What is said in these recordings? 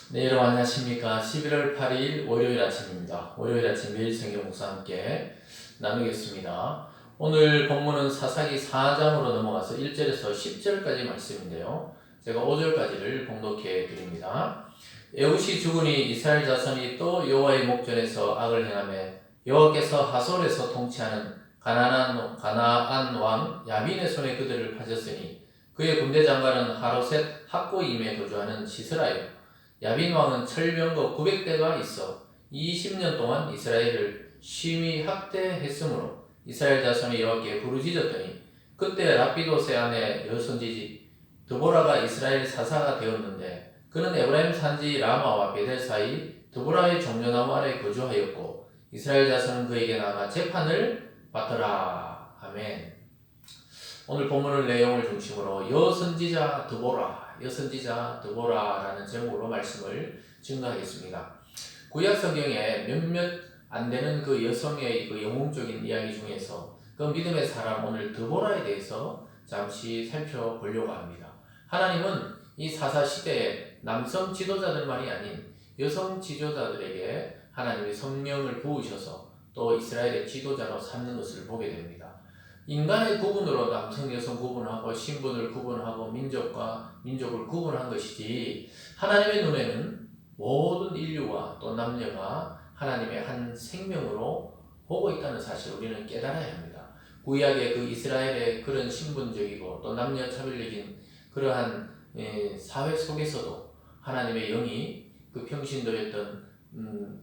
네, 여러분 안녕하십니까. 11월 8일 월요일 아침입니다. 월요일 아침 매일 성경 묵상 함께 나누겠습니다. 오늘 본문은 사사기 4장으로 넘어가서 1절에서 10절까지 말씀인데요. 제가 5절까지를 봉독해 드립니다. 에훗이 죽으니 이스라엘 자손이 또 여호와의 목전에서 악을 행하매 여호와께서 하솔에서 통치하는 가나안 왕 야빈의 손에 그들을 파셨으니 그의 군대 장관은 하로셋 학고임에 거주하는 시스라요. 야빈 왕은 철병거 900대가 있어 20년 동안 이스라엘을 심히 학대했으므로 이스라엘 자손이 여호와께 부르짖었더니 그때 라피도세 아내 여선지지 드보라가 이스라엘 사사가 되었는데 그는 에브라임 산지 라마와 베델 사이 드보라의 종려나무 아래 거주하였고 이스라엘 자손은 그에게 나가 재판을 받더라. 아멘. 오늘 본문의 내용을 중심으로 여선지자 드보라라는 제목으로 말씀을 증거하겠습니다. 구약 성경에 몇몇 안 되는 그 여성의 그 영웅적인 이야기 중에서 그 믿음의 사람 오늘 드보라에 대해서 잠시 살펴보려고 합니다. 하나님은 이 사사 시대에 남성 지도자들만이 아닌 여성 지도자들에게 하나님의 성령을 부으셔서 또 이스라엘의 지도자로 삼는 것을 보게 됩니다. 인간의 구분으로 남성, 여성 구분하고 신분을 구분하고 민족과 민족을 구분한 것이지 하나님의 눈에는 모든 인류와 또 남녀가 하나님의 한 생명으로 보고 있다는 사실을 우리는 깨달아야 합니다. 구약의 그 이스라엘의 그런 신분적이고 또 남녀 차별적인 그러한 사회 속에서도 하나님의 영이 그 평신도였던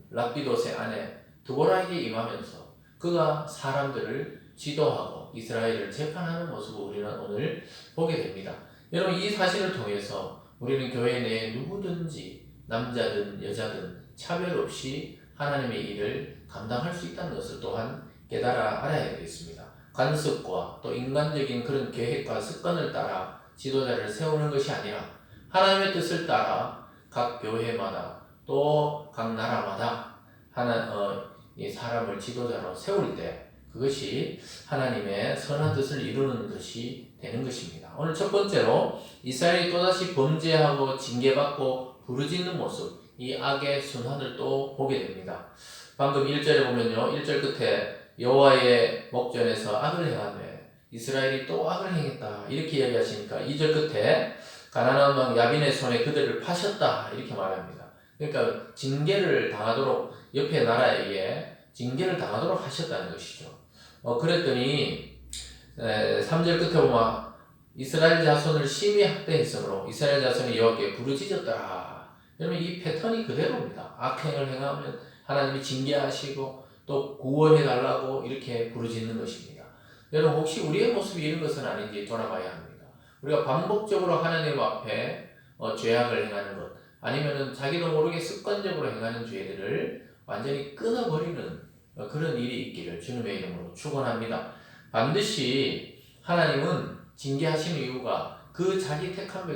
랍비도세 아내 드보라에게 임하면서 그가 사람들을 지도하고 이스라엘을 재판하는 모습을 우리는 오늘 보게 됩니다. 여러분 이 사실을 통해서 우리는 교회 내에 누구든지 남자든 여자든 차별 없이 하나님의 일을 감당할 수 있다는 것을 또한 깨달아 알아야 되겠습니다. 관습과 또 인간적인 그런 계획과 습관을 따라 지도자를 세우는 것이 아니라 하나님의 뜻을 따라 각 교회마다 또 각 나라마다 이 사람을 지도자로 세울 때 그것이 하나님의 선한 뜻을 이루는 것이 되는 것입니다. 오늘 첫 번째로 이스라엘이 또다시 범죄하고 징계받고 부르짖는 모습, 이 악의 순환을 또 보게 됩니다. 방금 1절에 보면요, 1절 끝에 여호와의 목전에서 악을 행하며 이스라엘이 또 악을 행했다 이렇게 이야기하시니까 2절 끝에 가나안 왕 야빈의 손에 그들을 파셨다 이렇게 말합니다. 그러니까 징계를 당하도록 옆에 나라에게 징계를 당하도록 하셨다는 것이죠. 그랬더니 3절 끝에 보면 이스라엘 자손을 심히 학대했으므로 이스라엘 자손이 여호와께 부르짖었더라. 여러분 이 패턴이 그대로입니다. 악행을 행하면 하나님이 징계하시고 또 구원해달라고 이렇게 부르짖는 것입니다. 여러분 혹시 우리의 모습이 이런 것은 아닌지 돌아봐야 합니다. 우리가 반복적으로 하나님 앞에 죄악을 행하는 것 아니면은 자기도 모르게 습관적으로 행하는 죄들을 완전히 끊어버리는 그런 일이 있기를 주님의 이름으로 축원합니다. 반드시 하나님은 징계하시는 이유가 그 자기 택한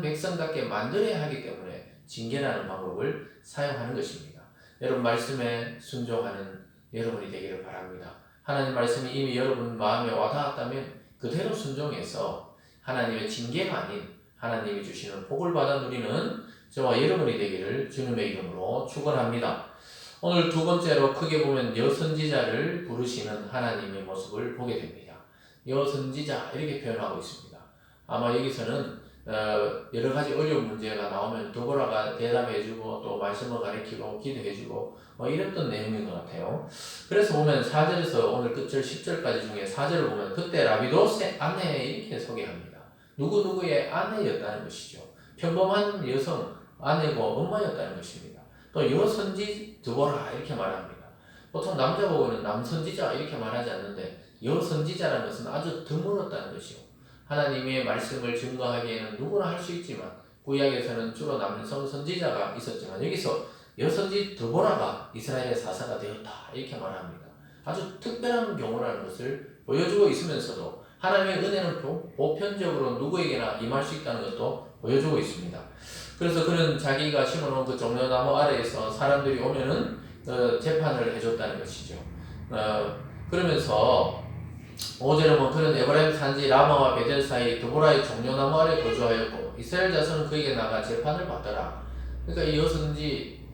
백성답게 만들어야 하기 때문에 징계라는 방법을 사용하는 것입니다. 여러분 말씀에 순종하는 여러분이 되기를 바랍니다. 하나님 말씀이 이미 여러분 마음에 와닿았다면 그대로 순종해서 하나님의 징계가 아닌 하나님이 주시는 복을 받아 누리는 저와 여러분이 되기를 주님의 이름으로 축원합니다. 오늘 두 번째로 크게 보면 여선지자를 부르시는 하나님의 모습을 보게 됩니다. 여선지자 이렇게 표현하고 있습니다. 아마 여기서는 여러 가지 어려운 문제가 나오면 드보라가 대답해주고 또 말씀을 가르치고 기도해주고 이랬던 내용인 것 같아요. 그래서 보면 4절에서 오늘 끝절 10절까지 중에 4절을 보면 그때 라비도세 아내 이렇게 소개합니다. 누구누구의 아내였다는 것이죠. 평범한 여성 아내고 엄마였다는 것입니다. 또 여선지 드보라 이렇게 말합니다. 보통 남자 보고는 남선지자 이렇게 말하지 않는데 여선지자라는 것은 아주 드물었다는 것이요. 하나님의 말씀을 증거하기에는 누구나 할 수 있지만 구약에서는 주로 남성 선지자가 있었지만 여기서 여선지 드보라가 이스라엘의 사사가 되었다 이렇게 말합니다. 아주 특별한 경우라는 것을 보여주고 있으면서도 하나님의 은혜는 보편적으로 누구에게나 임할 수 있다는 것도 보여주고 있습니다. 그래서 그는 자기가 심어놓은 그 종려나무 아래에서 사람들이 오면은 재판을 해줬다는 것이죠. 그러면서 5절에 보면 그는 에브라임 산지 라마와 베델 사이 드보라의 종려나무 아래 거주하였고 이스라엘 자손은 그에게 나가 재판을 받더라. 그러니까 이 여기서든지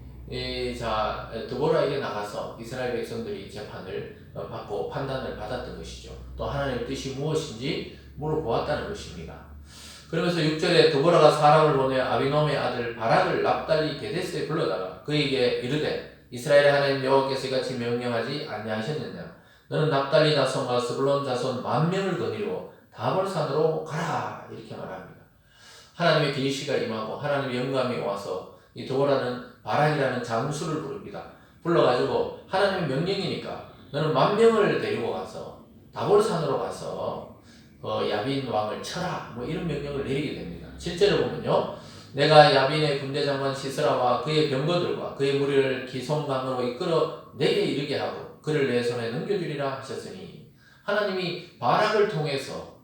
드보라에게 나가서 이스라엘 백성들이 재판을 받고 판단을 받았던 것이죠. 또 하나님의 뜻이 무엇인지 물어보았다는 것입니다. 그러면서 6절에 드보라가 사람을 보내 아비놈의 아들 바락을 납달리 게데스에 불러다가 그에게 이르되 이스라엘의 하나님 여호와께서 이같이 명령하지 아니하셨느냐 너는 납달리 자손과 스불론 자손 10,000명을 거느리고 다볼산으로 가라 이렇게 말합니다. 하나님의 계시가 임하고 하나님의 영감이 와서 이 드보라는 바락이라는 장수를 부릅니다. 불러가지고 하나님의 명령이니까 너는 10,000명을 데리고 가서 다볼산으로 가서 야빈 왕을 쳐라 뭐 이런 명령을 내리게 됩니다. 실제로 보면요 내가 야빈의 군대 장관 시스라와 그의 병거들과 그의 무리를 기송강으로 이끌어 내게 이르게 하고 그를 내 손에 넘겨주리라 하셨으니 하나님이 바락을 통해서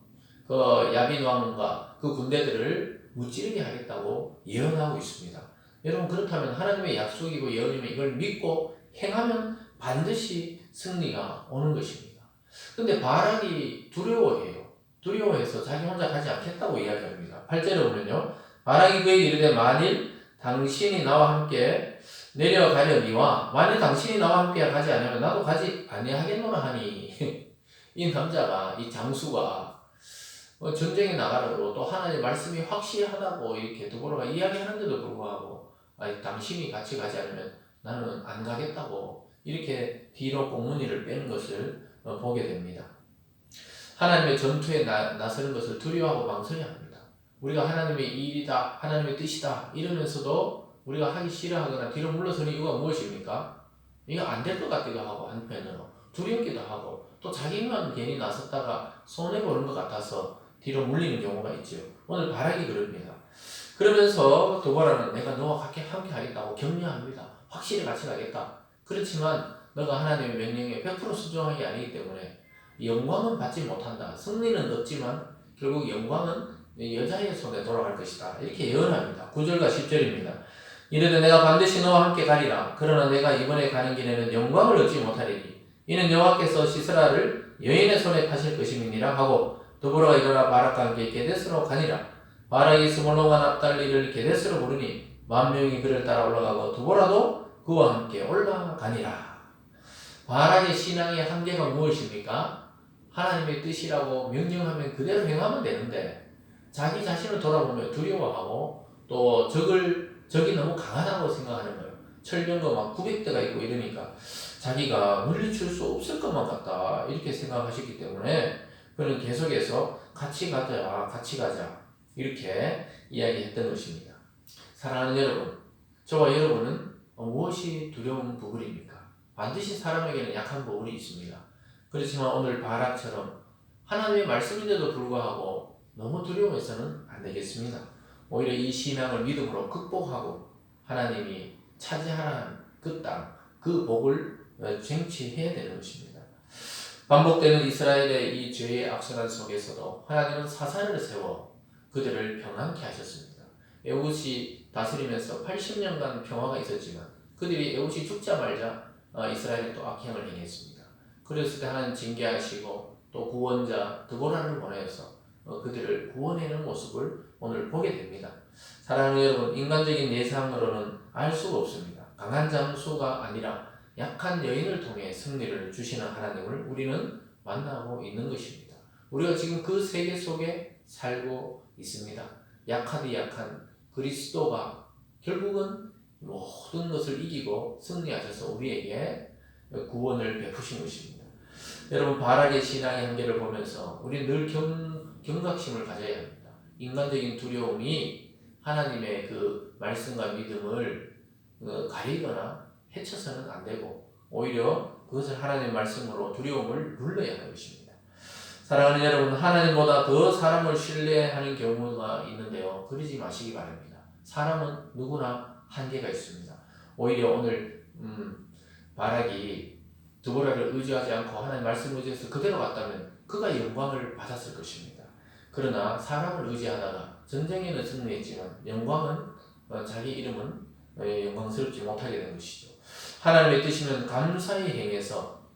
그 야빈 왕과 그 군대들을 무찌르게 하겠다고 예언하고 있습니다. 여러분 그렇다면 하나님의 약속이고 예언이면 이걸 믿고 행하면 반드시 승리가 오는 것입니다. 근데 바락이 두려워해서 자기 혼자 가지 않겠다고 이야기합니다. 8절에 보면요 바락이 그에게 이르되 만일 당신이 나와 함께 내려가려니와 만일 당신이 나와 함께 가지 않으면 나도 가지 아니하겠노라 하니 이 남자가 이 장수가 전쟁에 나가라고 또 하나님의 말씀이 확실하다고 이렇게 드보라가 이야기하는데도 불구하고 아니 당신이 같이 가지 않으면 나는 안 가겠다고 이렇게 뒤로 꽁무니를 빼는 것을 보게 됩니다. 하나님의 전투에 나서는 것을 두려워하고 망설여합니다. 우리가 하나님의 일이다, 하나님의 뜻이다 이러면서도 우리가 하기 싫어하거나 뒤로 물러서는 이유가 무엇입니까? 이거 안 될 것 같기도 하고 한편으로 두렵기도 하고 또 자기만 괜히 나섰다가 손해보는 것 같아서 뒤로 물리는 경우가 있죠. 오늘 바락이 그럽니다. 그러면서 드보라는 내가 너와 함께 하겠다고 격려합니다. 확실히 같이 가겠다. 그렇지만 너가 하나님의 명령에 100% 순종하기 아니기 때문에 영광은 받지 못한다. 승리는 얻지만 결국 영광은 여자의 손에 돌아갈 것이다. 이렇게 예언합니다. 9절과 10절입니다. 이르되 내가 반드시 너와 함께 가리라. 그러나 내가 이번에 가는 길에는 영광을 얻지 못하리니 이는 여호와께서 시스라를 여인의 손에 파실 것임이니라 하고 드보라가 일어나 바락과 함께 게데스로 가니라. 바락이 스몰론과 납달리를 게데스로 부르니 10,000명이 그를 따라 올라가고 드보라도 그와 함께 올라가니라. 바락의 신앙의 한계가 무엇입니까? 하나님의 뜻이라고 명령하면 그대로 행하면 되는데 자기 자신을 돌아보며 두려워하고 또 적이 너무 강하다고 생각하는 거예요. 철병거 막 900대가 있고 이러니까 자기가 물리칠 수 없을 것만 같다 이렇게 생각하셨기 때문에 그는 계속해서 같이 가자 이렇게 이야기했던 것입니다. 사랑하는 여러분, 저와 여러분은 무엇이 두려운 부분입니까? 반드시 사람에게는 약한 부분이 있습니다. 그렇지만 오늘 바락처럼 하나님의 말씀인데도 불구하고 너무 두려워해서는 안 되겠습니다. 오히려 이 신앙을 믿음으로 극복하고 하나님이 차지하라는 그 땅, 그 복을 쟁취해야 되는 것입니다. 반복되는 이스라엘의 이 죄의 악순환 속에서도 하나님은 사사를 세워 그들을 평안케 하셨습니다. 에훗이 다스리면서 80년간 평화가 있었지만 그들이 에훗이 죽자마자 이스라엘이 또 악행을 행했습니다. 그랬을 때 하나님 징계하시고 또 구원자 드보라를 보내서 그들을 구원하는 모습을 오늘 보게 됩니다. 사랑하는 여러분, 인간적인 예상으로는 알 수가 없습니다. 강한 장수가 아니라 약한 여인을 통해 승리를 주시는 하나님을 우리는 만나고 있는 것입니다. 우리가 지금 그 세계 속에 살고 있습니다. 약하디 약한 그리스도가 결국은 모든 것을 이기고 승리하셔서 우리에게 구원을 베푸신 것입니다. 여러분, 바락의 신앙의 한계를 보면서 우리는 늘 경각심을 가져야 합니다. 인간적인 두려움이 하나님의 그 말씀과 믿음을 가리거나 해쳐서는 안 되고 오히려 그것을 하나님의 말씀으로 두려움을 눌러야 하는 것입니다. 사랑하는 여러분, 하나님보다 더 사람을 신뢰하는 경우가 있는데요. 그러지 마시기 바랍니다. 사람은 누구나 한계가 있습니다. 오히려 오늘 바락이 드보라를 의지하지 않고 하나님 말씀을 의지해서 그대로 갔다면 그가 영광을 받았을 것입니다. 그러나 사람을 의지하다가 전쟁에는 승리했지만 영광은 자기 이름은 영광스럽지 못하게 된 것이죠. 하나님의 뜻이면 감사히 행해서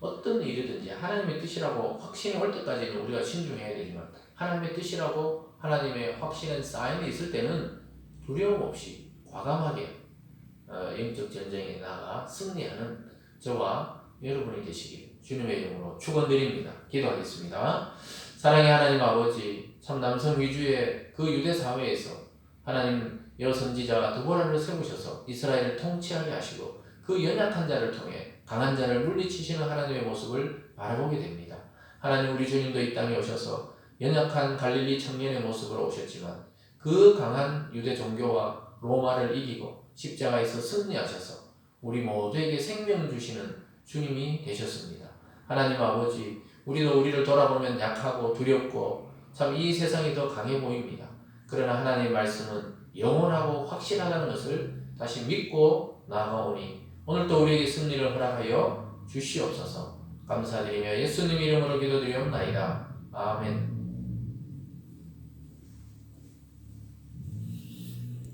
어떤 일이든지 하나님의 뜻이라고 확신이 올 때까지는 우리가 신중해야 되지만 하나님의 뜻이라고 하나님의 확신은 사인이 있을 때는 두려움 없이 과감하게 영적 전쟁에 나가 승리하는 저와 여러분이 되시길 주님의 이름으로 축원드립니다. 기도하겠습니다. 사랑의 하나님 아버지, 참 남성 위주의 그 유대 사회에서 하나님 여선지자 드보라를 세우셔서 이스라엘을 통치하게 하시고 그 연약한 자를 통해 강한 자를 물리치시는 하나님의 모습을 바라보게 됩니다. 하나님, 우리 주님도 이 땅에 오셔서 연약한 갈릴리 청년의 모습으로 오셨지만 그 강한 유대 종교와 로마를 이기고 십자가에서 승리하셔서 우리 모두에게 생명 주시는 주님이 되셨습니다. 하나님 아버지, 우리도 우리를 돌아보면 약하고 두렵고 참 이 세상이 더 강해 보입니다. 그러나 하나님의 말씀은 영원하고 확실하다는 것을 다시 믿고 나아가오니 오늘도 우리에게 승리를 허락하여 주시옵소서. 감사드리며 예수님 이름으로 기도드리옵나이다. 아멘.